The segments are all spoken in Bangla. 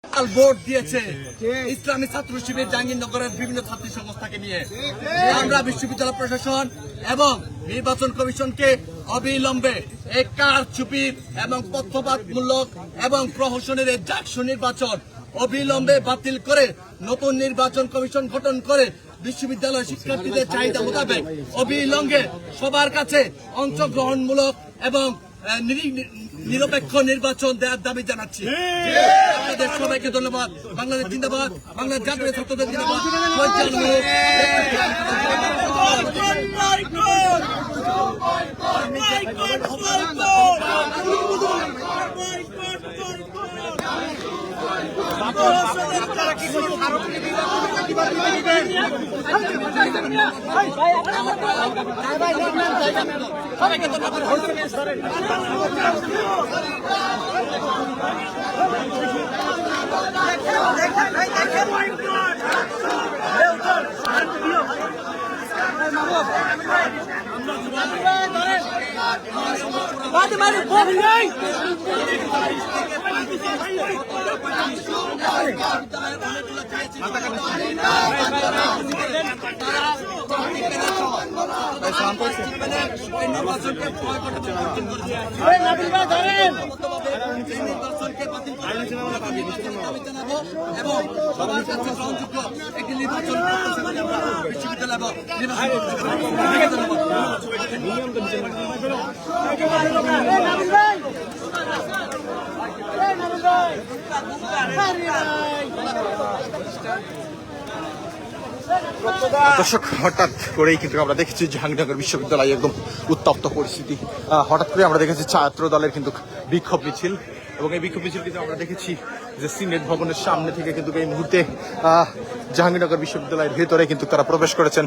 ভোট দিয়েছে ইসলামী ছাত্র শিবির জাহাঙ্গীরনগরের বিভিন্ন ছাত্রী সংস্থাকে নিয়ে। আমরা বিশ্ববিদ্যালয় প্রশাসন এবং নির্বাচন কমিশনকে অবিলম্বে এই কারচুপির এবং পক্ষপাতমূলক এবং প্রহসনের এই জাকসু নির্বাচন অবিলম্বে বাতিল করে নতুন নির্বাচন কমিশন গঠন করে বিশ্ববিদ্যালয় শিক্ষার্থীদের চাহিদা মোতাবেক অবিলম্বে সবার কাছে অংশগ্রহণমূলক এবং নিরপেক্ষ নির্বাচন দেওয়ার দাবি জানাচ্ছি। আপনাদের সবাইকে ধন্যবাদ। বাংলাদেশ জিন্দাবাদ, বাংলাদেশ জাতীয় ছাত্রদের জিন্দাবাদ। এবং সবার কাছে গ্রহণযোগ্য একটি নির্বাচন দর্শক, হঠাৎ করেই কিন্তু আমরা দেখেছি জাহাঙ্গীরনগর বিশ্ববিদ্যালয়ে একদম উত্তপ্ত পরিস্থিতি। হঠাৎ করে আমরা দেখেছি ছাত্র দলের কিন্তু বিক্ষোভ মিছিল, এবং এই বিক্ষোভ মিছিল কিন্তু আমরা দেখেছি যে সিনেট ভবনের সামনে থেকে কিন্তু এই মুহূর্তে জাহাঙ্গীরনগর বিশ্ববিদ্যালয়ের ভেতরে কিন্তু তারা প্রবেশ করেছেন।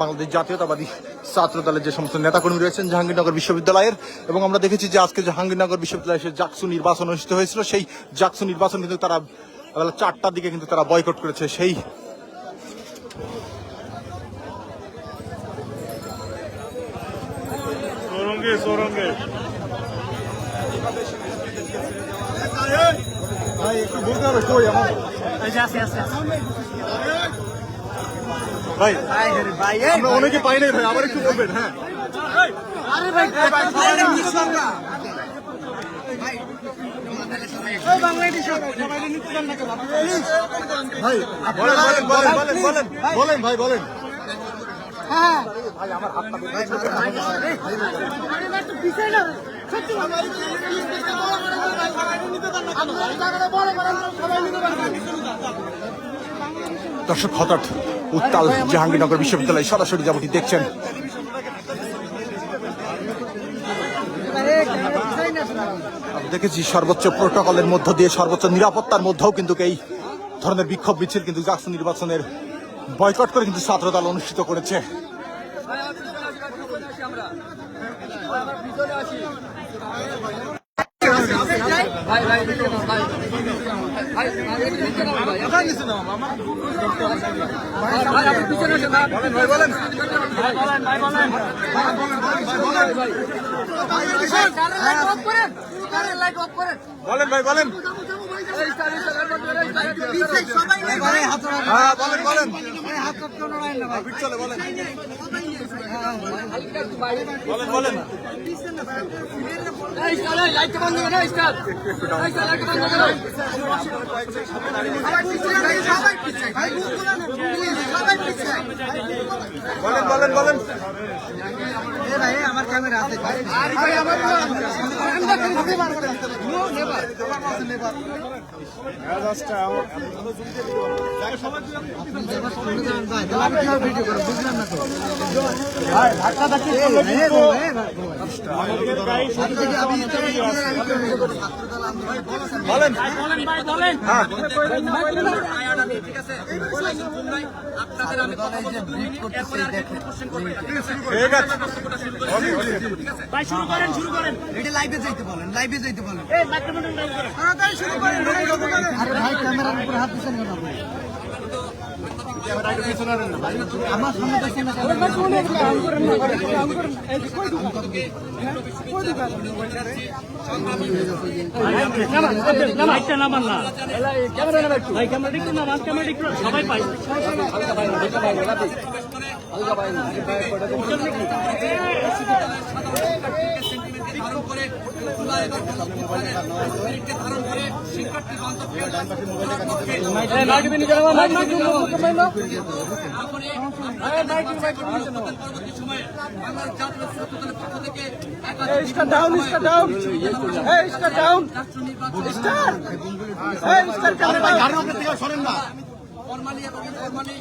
বাংলাদেশ জাতীয়তাবাদী ছাত্র দলের যে সমস্ত নেতাকর্মী রয়েছেন জাহাঙ্গীরনগর বিশ্ববিদ্যালয়ের, এবং আমরা দেখেছি যে আজকে জাহাঙ্গীরনগর বিশ্ববিদ্যালয়ে জাকসু নির্বাচন অনুষ্ঠিত হয়েছিল। সেই জাকসু নির্বাচন কিন্তু তারা বেলা 4টার দিকে কিন্তু তারা বয়কট করেছে। সেই ভাই একটু বলতে হবে কই আমার ভাই আমরা অনেকে পাই নাই ভাই, আবার একটু বলবেন। হ্যাঁ ভাই বলেন ভাই বলেন। দর্শক, হঠাৎ উত্তাল জাহাঙ্গীরনগর বিশ্ববিদ্যালয় সরাসরি যেমনটি দেখছেন। দেখেছি সর্বোচ্চ প্রোটোকলের মধ্য দিয়ে, সর্বোচ্চ নিরাপত্তার মধ্যেও কিন্তু এই ধরনের বিক্ষোভ মিছিল কিন্তু জাকসু নির্বাচনের বয়কট করে কিন্তু ছাত্রদল অনুষ্ঠিত করেছে। বলেন ভাই বলেন। চলে বলেন বলেন। বলেন বলেন আমার ক্যামেরা আছে বলেন। শুরু করেন এটা লাইভে যাইতে বলেন, লাইভে যাইতে বলেন। তাড়াতাড়ি শুরু করেন। আরে ভাই ক্যামেরার উপর হাত দিছেন কেন? আমার সামনে দেখছেন না লাইটটা নামান না ভাই ক্যামেরা একটু নামান ক্যামেরা একটু সবাই পাই ধারণ করে ধারণ করে শিক্ষার্থী পরবর্তী সময়ে বাংলার জাতীয় ছাত্রদলের পক্ষ থেকে ফরমালি এবং ইনফরমালি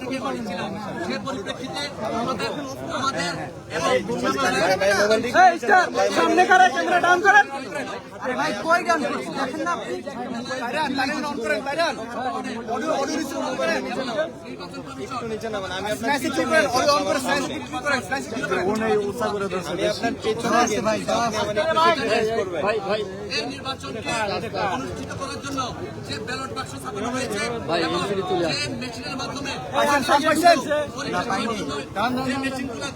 থেকে করেছিলাম সে পরিপ্রেক্ষিতে আমাদের সামনে করে ক্যামেরা ডাউন করেন আরে ভাই কই গান করছিস দেখেন না আপনি বাইরান অন করেন বাইরান অডিও রিসিভ করেন নির্বাচন কমিশন নিচে নামান আমি আপনার মেসেজ করেন অডিও অন করে সাইজ ক্লিক করেন সাইজ ক্লিক করেন ওনে উৎসা করে দর্শক আমি আপনার পেছনে আছে ভাই ভাই এই নির্বাচনকে অনুষ্ঠিত করার জন্য যে ব্যালট বাক্স স্থাপনা হয়েছে এবং যে মেশিনের মাধ্যমে যে মেশিনগুলো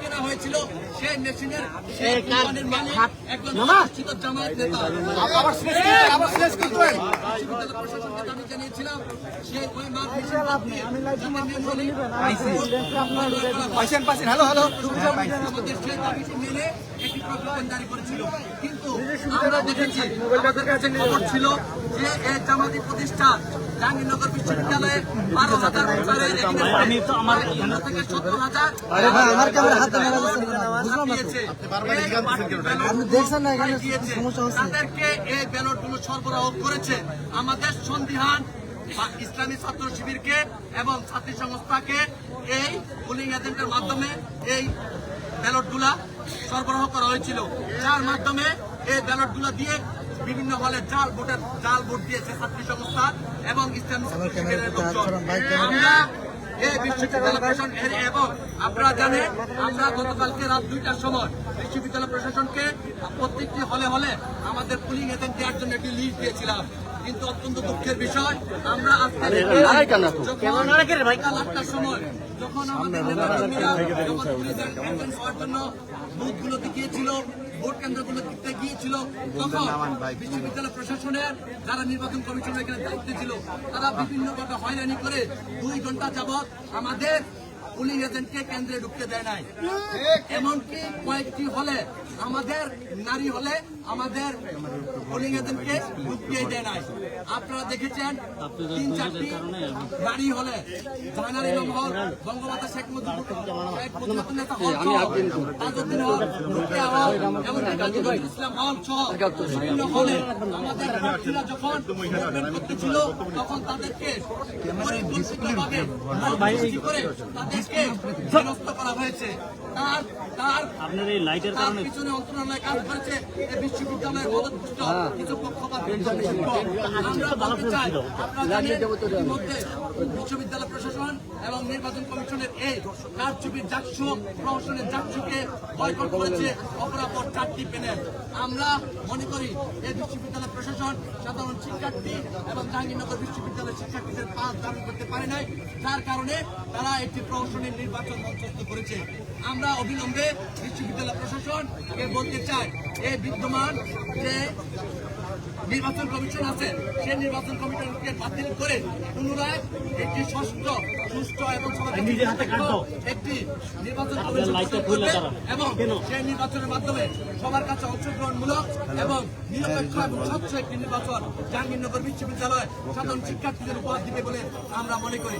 কেনা হয়েছিল সেই মেশিনের সেই কোম্পানির মালিক একজন প্রতিষ্ঠিত জামায়াত নেতা। আবার শেষ কি করেন বিশ্ববিদ্যালয় প্রশাসনকে দাবি জানিয়েছিলাম সে ওই মাঠ মেশিন পাইছেন হ্যালো আমাদের সেই দাবিটি মেনে একটি প্রজ্ঞাপন জারি করেছিল, কিন্তু আমরা দেখেছি আমাদের কাছে খবর ছিল যে এই জামাতি প্রতিষ্ঠান জাহাঙ্গীরনগর বিশ্ববিদ্যালয়ে 12,000 ভোটারের আমি তো আমার থেকে 17,000 আরে ভাই আমার ক্যামেরা হাতে মেরা দিচ্ছেন বুঝলাম না দিয়েছে। আপনি দেখছেন না এখানে দিয়েছে। সমস্যা হচ্ছে তাদেরকে এই ব্যালটগুলো সরবরাহ করেছে আমাদের সন্দিহান বা ইসলামী ছাত্র শিবিরকে এবং ছাত্রী সংস্থাকে এই পুলিং এজেন্টের মাধ্যমে এই ব্যালটগুলা সরবরাহ করা হয়েছিল, যার মাধ্যমে এই ব্যালটগুলো দিয়ে বিভিন্ন হলে জাল ভোট দিয়েছে ছাত্রী সংস্থা এবং ইসলামী ছাত্র শিবিরের লোকজন। আমরা এই বিশ্ববিদ্যালয় প্রশাসন এবং আপনারা জানেন আমরা গতকালকে রাত 2টার সময় বিশ্ববিদ্যালয় প্রশাসনকে প্রত্যেকটি হলে আমাদের পুলিং এজেন্ট দেওয়ার জন্য একটি লিস্ট দিয়েছিলাম, কিন্তু অত্যন্ত দুঃখের বিষয় আমরা আজকে 8টার সময় যখন আমাদের নেতাকর্মীরা যখন পুলিশের এজেন্ট হওয়ার জন্য বুথগুলোতে গিয়েছিল, ভোট কেন্দ্রগুলোতে গিয়েছিল, তখন বিশ্ববিদ্যালয় প্রশাসনের যারা নির্বাচন কমিশনের এখানে দায়িত্বে ছিল তারা বিভিন্নভাবে হয়রানি করে 2 ঘন্টা যাবৎ আমাদের পুলিং এজেন্টকে কেন্দ্রে ঢুকতে দেয় নাই। এমনকি কয়েকটি হলে আমাদের নারী হলে আমাদের পুলিং এজেন্টকে ঢুকতে দেয় নাই। আপনারা দেখেছেন 3-4টি নারী হলে জাহানারা ইমাম হল, বঙ্গমাতা শেখ মুজিবুর নেতা হল, তাজউদ্দিন হল, রুকিয়া হল, এমনকি কাজী নজরুল ইসলাম হল সহ বিভিন্ন হলে আমাদের প্রার্থীরা যখন ভোট করতেছিল তখন তাদেরকে পরিকল্পিতভাবে সৃষ্টি করে তাদেরকে বিনষ্ট করা হয়েছে। তার আপনার এই লাইটের কারণে পিছনে অন্তরালয় কাজ করেছে এই বিশ্ববিদ্যালয়ের পদচ্যুত কিছু পক্ষপাত আমরা বলতে চাই, আপনারা জানেন ইতিমধ্যে বিশ্ববিদ্যালয় প্রশাসন এবং নির্বাচন কমিশনের এই কারচুপির জাকসু প্রহসনের জাকসুকে বয়কট করেছে অপরাপর 4টি প্যানেল। আমরা মনে করি এই বিশ্ববিদ্যালয় প্রশাসন সাধারণ শিক্ষার্থী এবং জাহাঙ্গীরনগর বিশ্ববিদ্যালয়ের শিক্ষার্থীদের পাস দাবি করতে পারে নাই, যার কারণে তারা একটি প্রহসনের নির্বাচন মঞ্চস্থ করেছে। আমরা অবিলম্বে বিশ্ববিদ্যালয় প্রশাসনকে বলতে চাই এই বিদ্যমান যে নির্বাচন কমিশন আছে সেই নির্বাচন কমিশনকে বাতিল করে পুনরায় একটি সুষ্ঠু এবং একটি নির্বাচন কমিশন এবং সেই নির্বাচনের মাধ্যমে সবার কাছে অংশগ্রহণমূলক এবং নিরপেক্ষ এবং স্বচ্ছ একটি নির্বাচন জাহাঙ্গীরনগর বিশ্ববিদ্যালয় সাধারণ শিক্ষার্থীদের উপহার দিবে বলে আমরা মনে করি।